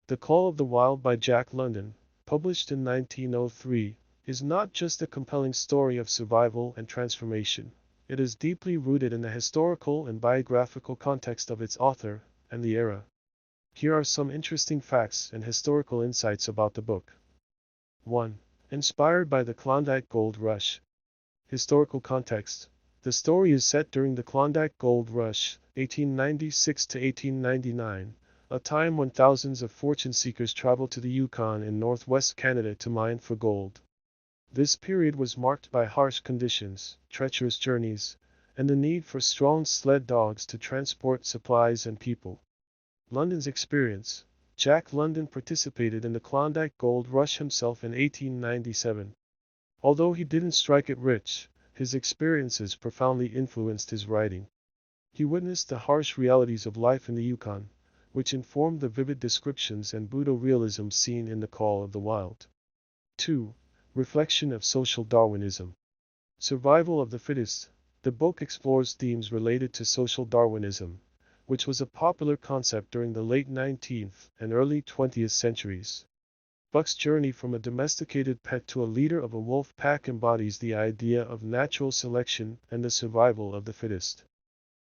The Call of the Wild by Jack London, published in 1903, is not just a compelling story of survival and transformation. It is deeply rooted in the historical and biographical context of its author and the era. Here are some interesting facts and historical insights about the book. 1. Inspired by the Klondike Gold Rush. Historical context. The story is set during the Klondike Gold Rush, 1896 to 1899, a time when thousands of fortune seekers traveled to the Yukon in northwest Canada to mine for gold. This period was marked by harsh conditions, treacherous journeys, and the need for strong sled dogs to transport supplies and people. London's experience. Jack London participated in the Klondike Gold Rush himself in 1897. Although he didn't strike it rich, his experiences profoundly influenced his writing. He witnessed the harsh realities of life in the Yukon, which informed the vivid descriptions and brutal realism seen in The Call of the Wild. 2. Reflection of social Darwinism. Survival of the fittest. The book explores themes related to social Darwinism, which was a popular concept during the late 19th and early 20th centuries. Buck's journey from a domesticated pet to a leader of a wolf pack embodies the idea of natural selection and the survival of the fittest.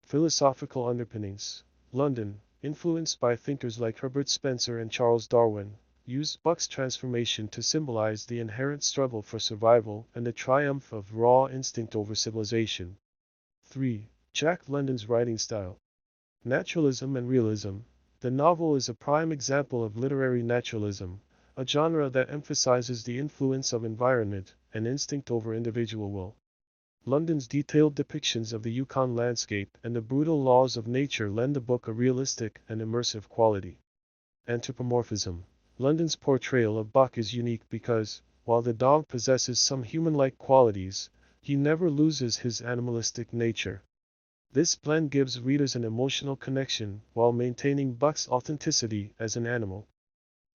Philosophical underpinnings. London, influenced by thinkers like Herbert Spencer and Charles Darwin, used Buck's transformation to symbolize the inherent struggle for survival and the triumph of raw instinct over civilization. 3. Jack London's writing style. Naturalism and realism. The novel is a prime example of literary naturalism, a genre that emphasizes the influence of environment and instinct over individual will. London's detailed depictions of the Yukon landscape and the brutal laws of nature lend the book a realistic and immersive quality. Anthropomorphism. London's portrayal of Buck is unique because, while the dog possesses some human-like qualities, he never loses his animalistic nature. This blend gives readers an emotional connection while maintaining Buck's authenticity as an animal.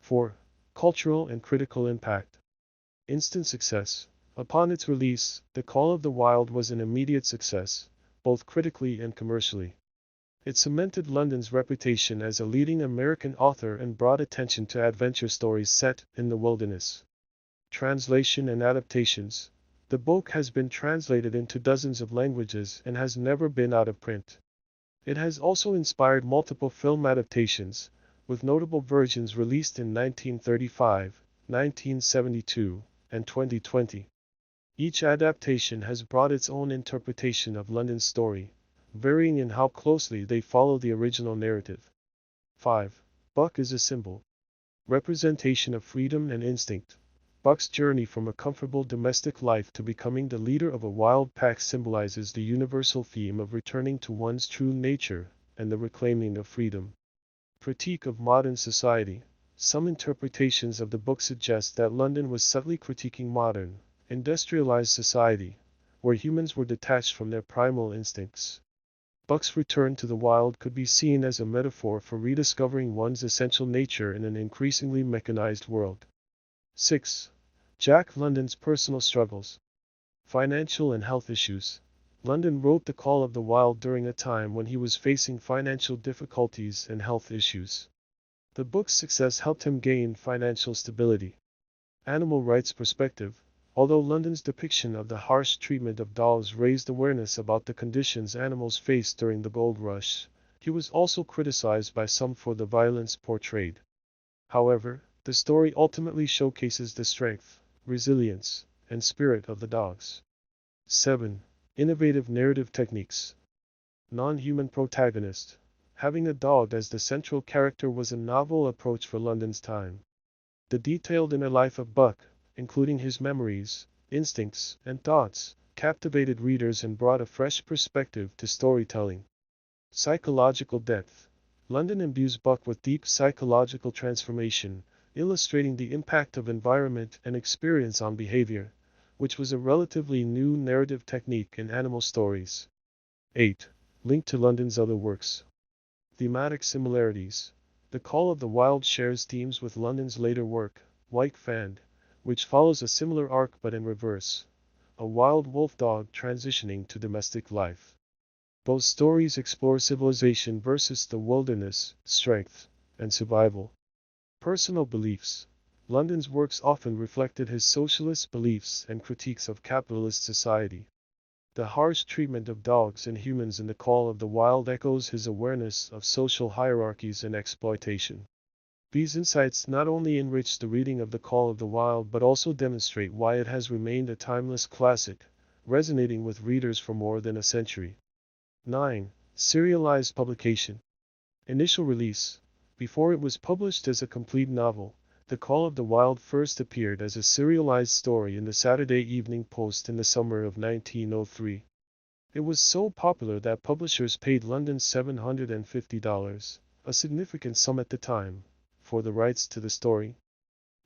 4. Cultural and critical impact. Instant success. Upon its release, The Call of the Wild was an immediate success, both critically and commercially. It cemented London's reputation as a leading American author and brought attention to adventure stories set in the wilderness. Translation and adaptations. The book has been translated into dozens of languages and has never been out of print. It has also inspired multiple film adaptations, with notable versions released in 1935, 1972, and 2020. Each adaptation has brought its own interpretation of London's story, varying in how closely they follow the original narrative. 5. Buck is a symbol. Representation of freedom and instinct. Buck's journey from a comfortable domestic life to becoming the leader of a wild pack symbolizes the universal theme of returning to one's true nature and the reclaiming of freedom. Critique of modern society. Some interpretations of the book suggest that London was subtly critiquing modern, industrialized society, where humans were detached from their primal instincts. Buck's return to the wild could be seen as a metaphor for rediscovering one's essential nature in an increasingly mechanized world. 6. Jack London's personal struggles. Financial and health issues. London wrote The Call of the Wild during a time when he was facing financial difficulties and health issues. The book's success helped him gain financial stability. Animal rights perspective. Although London's depiction of the harsh treatment of dogs raised awareness about the conditions animals faced during the gold rush, he was also criticized by some for the violence portrayed. However, the story ultimately showcases the strength, resilience, and spirit of the dogs. 7. Innovative narrative techniques. Non-human protagonist. Having a dog as the central character was a novel approach for London's time. The detailed inner life of Buck, including his memories, instincts, and thoughts, captivated readers and brought a fresh perspective to storytelling. Psychological depth. London imbues Buck with deep psychological transformation, illustrating the impact of environment and experience on behavior, which was a relatively new narrative technique in animal stories. 8. Link to London's other works. Thematic similarities. The Call of the Wild shares themes with London's later work, White Fang, which follows a similar arc but in reverse, a wild wolf dog transitioning to domestic life. Both stories explore civilization versus the wilderness, strength, and survival. Personal beliefs. London's works often reflected his socialist beliefs and critiques of capitalist society. The harsh treatment of dogs and humans in The Call of the Wild echoes his awareness of social hierarchies and exploitation. These insights not only enrich the reading of The Call of the Wild but also demonstrate why it has remained a timeless classic, resonating with readers for more than a century. 9. Serialized publication. Initial release. Before it was published as a complete novel, The Call of the Wild first appeared as a serialized story in the Saturday Evening Post in the summer of 1903. It was so popular that publishers paid London $750, a significant sum at the time, for the rights to the story.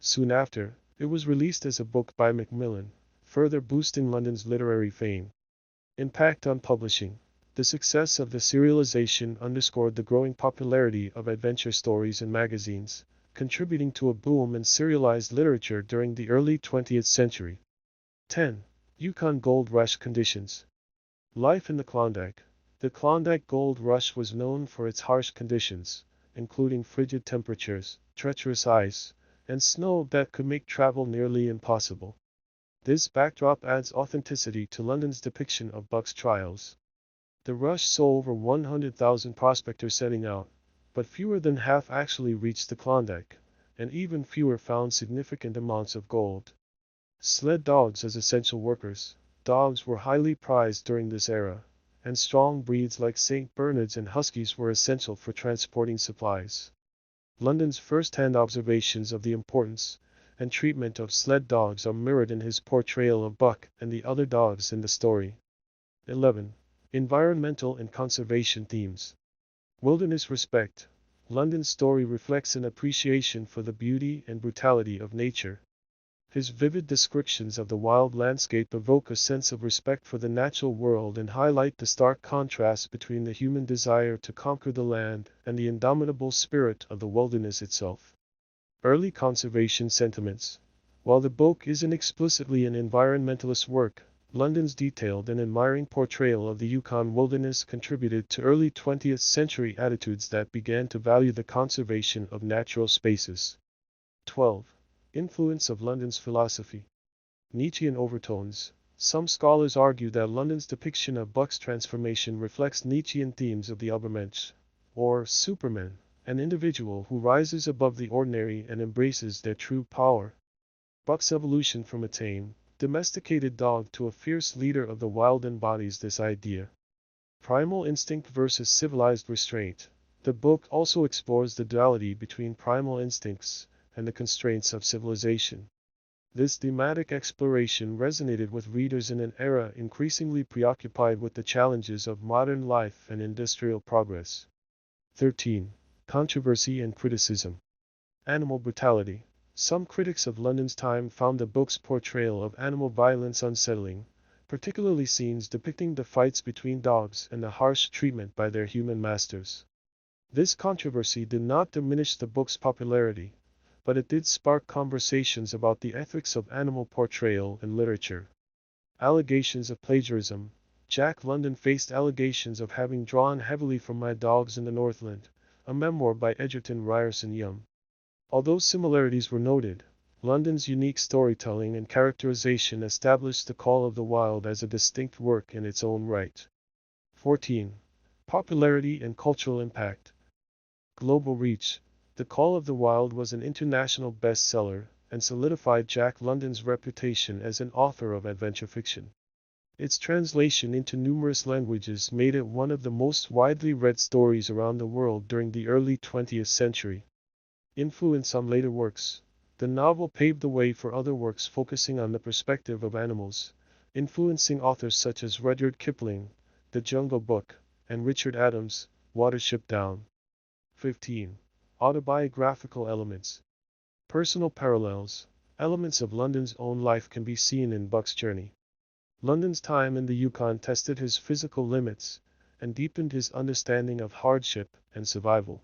Soon after, it was released as a book by Macmillan, further boosting London's literary fame. Impact on publishing. The success of the serialization underscored the growing popularity of adventure stories in magazines, contributing to a boom in serialized literature during the early 20th century. 10. Yukon Gold Rush conditions. Life in the Klondike. The Klondike Gold Rush was known for its harsh conditions, including frigid temperatures, treacherous ice, and snow that could make travel nearly impossible. This backdrop adds authenticity to London's depiction of Buck's trials. The rush saw over 100,000 prospectors setting out, but fewer than half actually reached the Klondike, and even fewer found significant amounts of gold. Sled dogs as essential workers. Dogs were highly prized during this era, and strong breeds like St. Bernards and Huskies were essential for transporting supplies. London's first-hand observations of the importance and treatment of sled dogs are mirrored in his portrayal of Buck and the other dogs in the story. 11. Environmental and conservation themes. Wilderness respect. London's story reflects an appreciation for the beauty and brutality of nature. His vivid descriptions of the wild landscape evoke a sense of respect for the natural world and highlight the stark contrast between the human desire to conquer the land and the indomitable spirit of the wilderness itself. Early conservation sentiments. While the book isn't explicitly an environmentalist work, London's detailed and admiring portrayal of the Yukon wilderness contributed to early 20th century attitudes that began to value the conservation of natural spaces. 12. Influence of London's philosophy. Nietzschean overtones. Some scholars argue that London's depiction of Buck's transformation reflects Nietzschean themes of the Übermensch, or Superman, an individual who rises above the ordinary and embraces their true power. Buck's evolution from a tame, domesticated dog to a fierce leader of the wild embodies this idea. Primal instinct versus civilized restraint. The book also explores the duality between primal instincts and the constraints of civilization. This thematic exploration resonated with readers in an era increasingly preoccupied with the challenges of modern life and industrial progress. 13. Controversy and criticism. Animal brutality. Some critics of London's time found the book's portrayal of animal violence unsettling, particularly scenes depicting the fights between dogs and the harsh treatment by their human masters. This controversy did not diminish the book's popularity, but it did spark conversations about the ethics of animal portrayal in literature. Allegations of plagiarism. Jack London faced allegations of having drawn heavily from My Dogs in the Northland, a memoir by Egerton Ryerson Young. Although similarities were noted, London's unique storytelling and characterization established The Call of the Wild as a distinct work in its own right. 14. Popularity and cultural impact. Global reach. The Call of the Wild was an international bestseller and solidified Jack London's reputation as an author of adventure fiction. Its translation into numerous languages made it one of the most widely read stories around the world during the early 20th century. Influence on later works. The novel paved the way for other works focusing on the perspective of animals, influencing authors such as Rudyard Kipling, The Jungle Book, and Richard Adams, Watership Down. 15. Autobiographical elements. Personal parallels. Elements of London's own life can be seen in Buck's journey. London's time in the Yukon tested his physical limits and deepened his understanding of hardship and survival.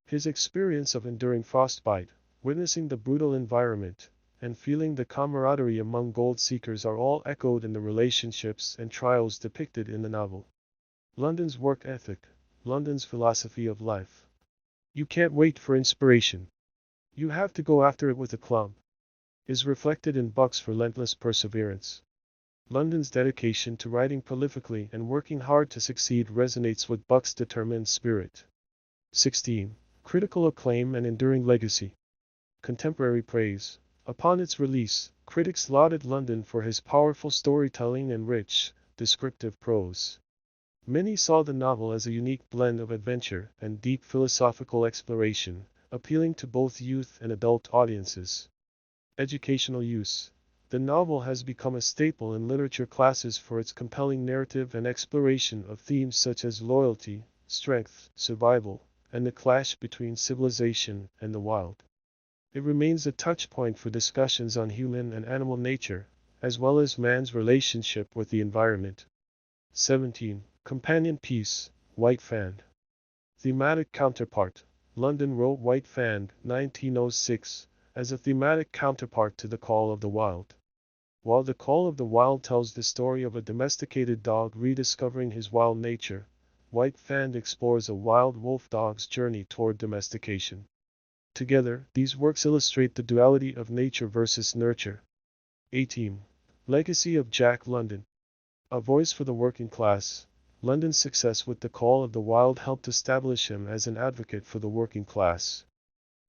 His experience of enduring frostbite, witnessing the brutal environment, and feeling the camaraderie among gold seekers are all echoed in the relationships and trials depicted in the novel. London's work ethic. London's philosophy of life. You can't wait for inspiration. You have to go after it with a club, is reflected in Buck's relentless perseverance. London's dedication to writing prolifically and working hard to succeed resonates with Buck's determined spirit. 16. Critical acclaim and enduring legacy. Contemporary praise. Upon its release, critics lauded London for his powerful storytelling and rich, descriptive prose. Many saw the novel as a unique blend of adventure and deep philosophical exploration, appealing to both youth and adult audiences. Educational use. The novel has become a staple in literature classes for its compelling narrative and exploration of themes such as loyalty, strength, survival, and the clash between civilization and the wild. It remains a touchpoint for discussions on human and animal nature, as well as man's relationship with the environment. 17. Companion piece, White Fang. Thematic counterpart. London wrote White Fang, 1906, as a thematic counterpart to The Call of the Wild. While The Call of the Wild tells the story of a domesticated dog rediscovering his wild nature, White Fang explores a wild wolf dog's journey toward domestication. Together, these works illustrate the duality of nature versus nurture. 18. Legacy of Jack London. A voice for the working class, London's success with The Call of the Wild helped establish him as an advocate for the working class.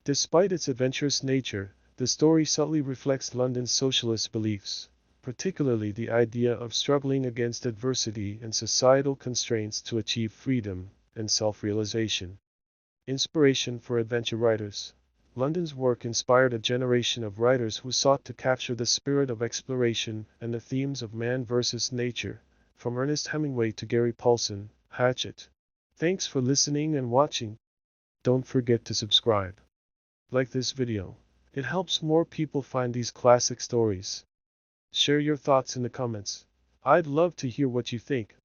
Despite its adventurous nature, the story subtly reflects London's socialist beliefs, particularly the idea of struggling against adversity and societal constraints to achieve freedom and self-realization. Inspiration for adventure writers. London's work inspired a generation of writers who sought to capture the spirit of exploration and the themes of man versus nature, from Ernest Hemingway to Gary Paulson, Hatchet. Thanks for listening and watching. Don't forget to subscribe. Like this video. It helps more people find these classic stories. Share your thoughts in the comments. I'd love to hear what you think.